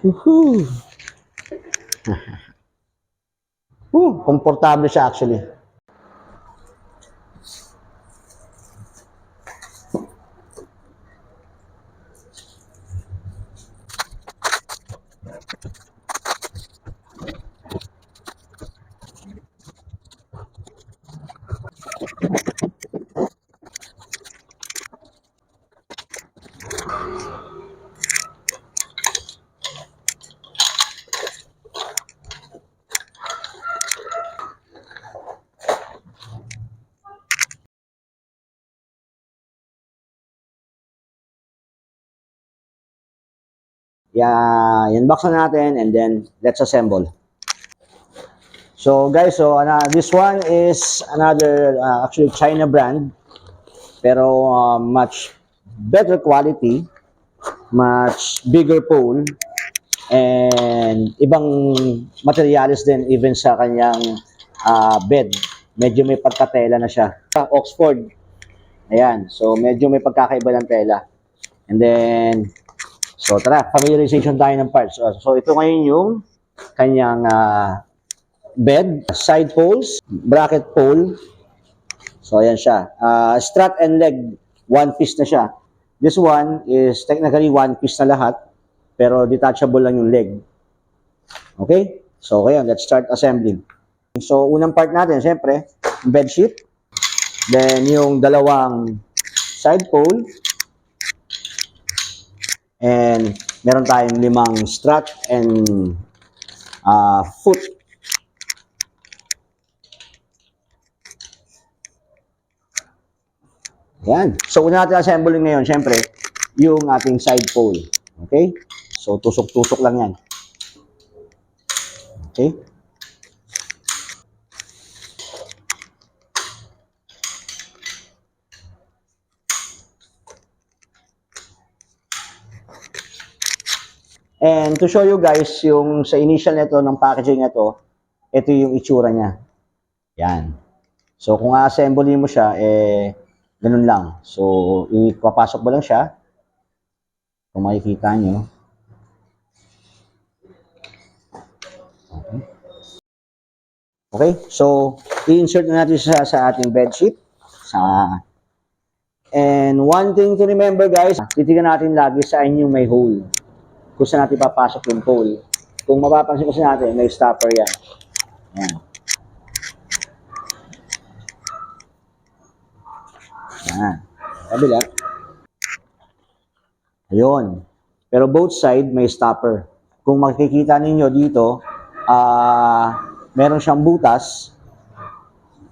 Woohoo! Komportable siya actually. Yeah, unbox na natin and then let's assemble. So guys, this one is another actually China brand, pero much better quality, much bigger pole, and ibang materials din even sa kanyang bed. Medyo may pagkatela na siya. Oxford. Ayan, so medyo may pagkakaiba ng tela. And then so tara, familiarization tayo ng parts. So ito ngayon yung kanyang bed, side poles, bracket pole. So ayan siya. Strut and leg, one piece na siya. This one is technically one piece na lahat, pero detachable lang yung leg. Okay? So okay, let's start assembling. So unang part natin, syempre, bed sheet. Then yung dalawang side pole. And meron tayong 5 strut and foot. Yan. So, una natin assembling ngayon, syempre, yung ating side pole. Okay? So, tusok-tusok lang yan. Okay? And to show you guys, yung sa initial nito, ng packaging nito, ito yung itsura niya. Yan. So, kung a-assembly mo siya, ganun lang. So, ipapasok mo lang siya. Kung makikita nyo. Okay. So, i-insert na natin siya sa ating bedsheet. And one thing to remember guys, titignan natin lagi saan yung may hole. Kung saan natin papasok yung pole. Kung mapapansin kasi natin, may stopper yan. Yan. Yan. Kabila. Ayun. Pero both side may stopper. Kung makikita ninyo dito, meron siyang butas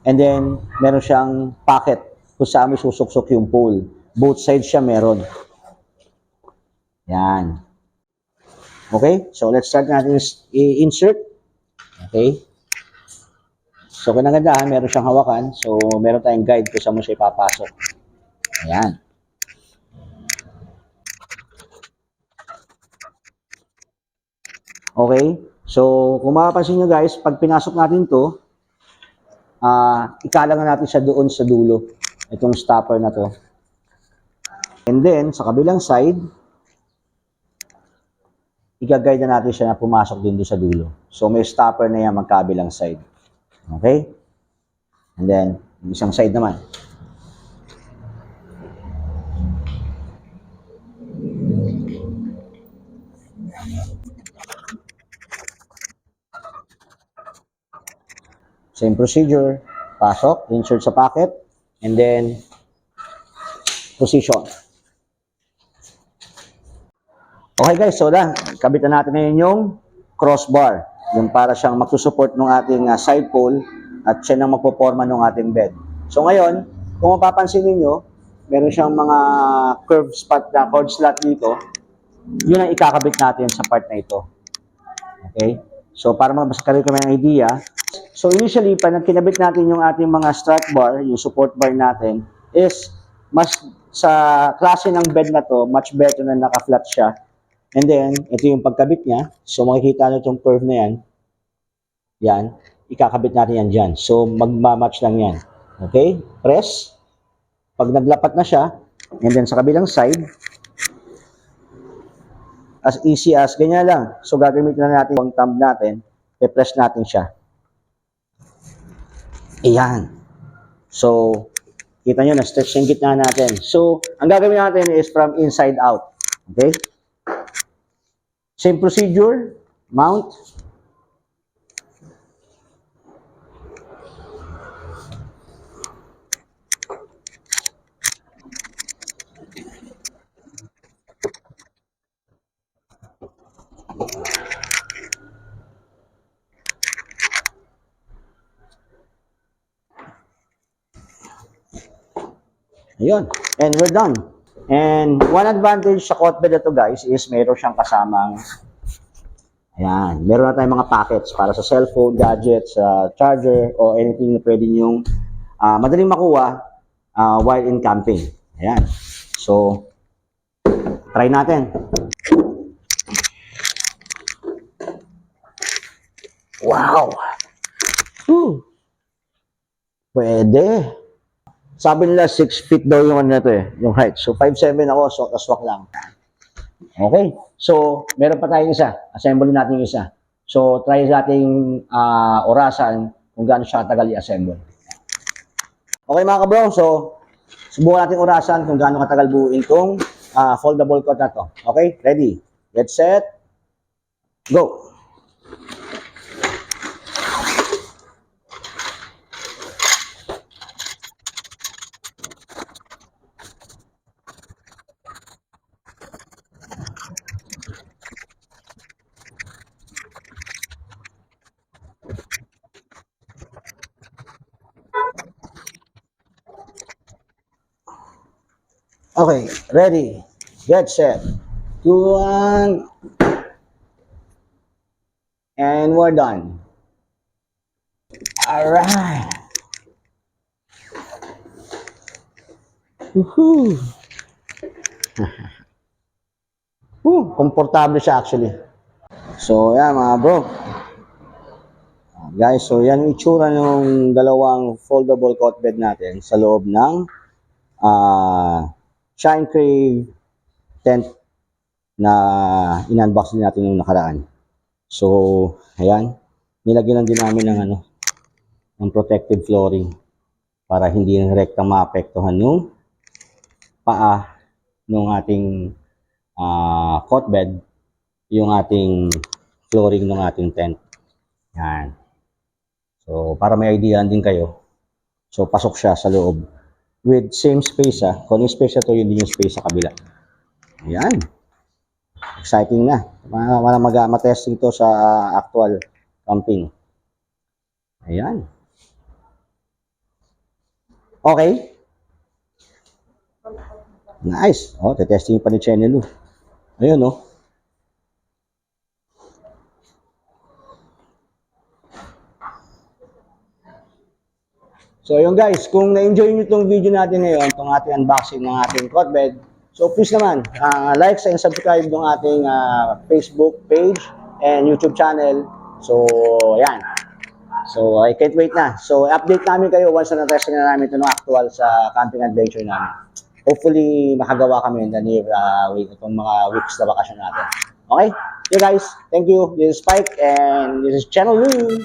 and then meron siyang pocket kung saan may susuksok yung pole. Both sides siya meron. Yan. Okay? So, let's start natin i-insert. Okay? So, kinagandaan, meron siyang hawakan. So, meron tayong guide kung saan mo siya ipapasok. Ayan. Okay? So, kung mapapansin nyo guys, pag pinasok natin to, ikalangan natin siya doon sa dulo. Itong stopper na to. And then, sa kabilang side, i-guide na natin siya na pumasok din doon sa dulo. So, may stopper na yan magkabilang side. Okay? And then, isang side naman. Same procedure. Pasok, insert sa pocket, and then, position. Okay guys, so kabit na natin ngayon yung crossbar. Yung para siyang magsusupport ng ating side pole at siya nang magpoporma ng ating bed. So ngayon, kung mapapansin niyo, meron siyang mga curved spot na cord slot dito. Yun ang ikakabit natin sa part na ito. Okay? So para mas karoon kami ng idea. So initially, pag kinabit natin yung ating mga strut bar, yung support bar natin, is mas sa klase ng bed na to, much better na naka-flat siya. And then, ito yung pagkabit niya. So, makikita nyo itong curve na yan. Yan. Ikakabit natin yan dyan. So, magmamatch lang yan. Okay? Press. Pag naglapat na siya, and then sa kabilang side, As easy as ganyan lang. So, gagamitin na natin yung thumb natin. I-press natin siya. Ayan. So, kita nyo, na-stretch yung gitna natin. So, ang gagawin natin is from inside out. Okay? Same procedure. Mount. Ayun. And we're done. And one advantage sa Cotbed na to guys is meron siyang kasamang ayan, meron na tayong mga packets para sa cellphone, gadgets, charger, o anything na pwede nyong madaling makuha while in camping. Ayan. So, try natin. Wow! Pwede. Sabi nila 6 feet daw yung ano na to yung height. So 5'7 ako, so kaswak lang. Okay. So, meron pa tayong isa. Assemble natin yung isa. So, try nating orasan kung gaano siya katagal i-assemble. Okay mga kabro, so subukan natin orasan kung gaano katagal buuin itong foldable cot na to. Okay? Ready? Get set. Go! Okay, ready, get set, 2, 1, and we're done. Alright. Woohoo! Komportable siya actually. So, yan mga bro. Guys, so yan yung itsura ng dalawang foldable cot bed natin sa loob ng Shine Crave tent na in-unbox din natin yung nakaraan. So, ayan. Nilagyan lang din namin ng protective flooring para hindi direktang maapektuhan yung paa ng ating cot bed, yung ating flooring ng ating tent. Yan. So, para may idea din kayo. So, pasok siya sa loob. With same space Kung yung space na to, yun din yung space sa kabila. Ayan. Exciting na. Matesting to sa actual camping. Ayan. Okay. Nice. Oh, testing pa ni Chenelu. Ayun, oh. So, yun guys, kung na-enjoy nyo itong video natin ngayon, itong ating unboxing ng ating cot bed, so please naman, like and subscribe ng ating Facebook page and YouTube channel. So, ayan. So, I can't wait na. So, update namin kayo once na na-testing na namin ito ng actual sa camping adventure namin. Hopefully, makagawa kami in the near week, itong mga weeks na bakasyon natin. Okay? Okay guys, thank you. This is Spike and this is Channel Lou.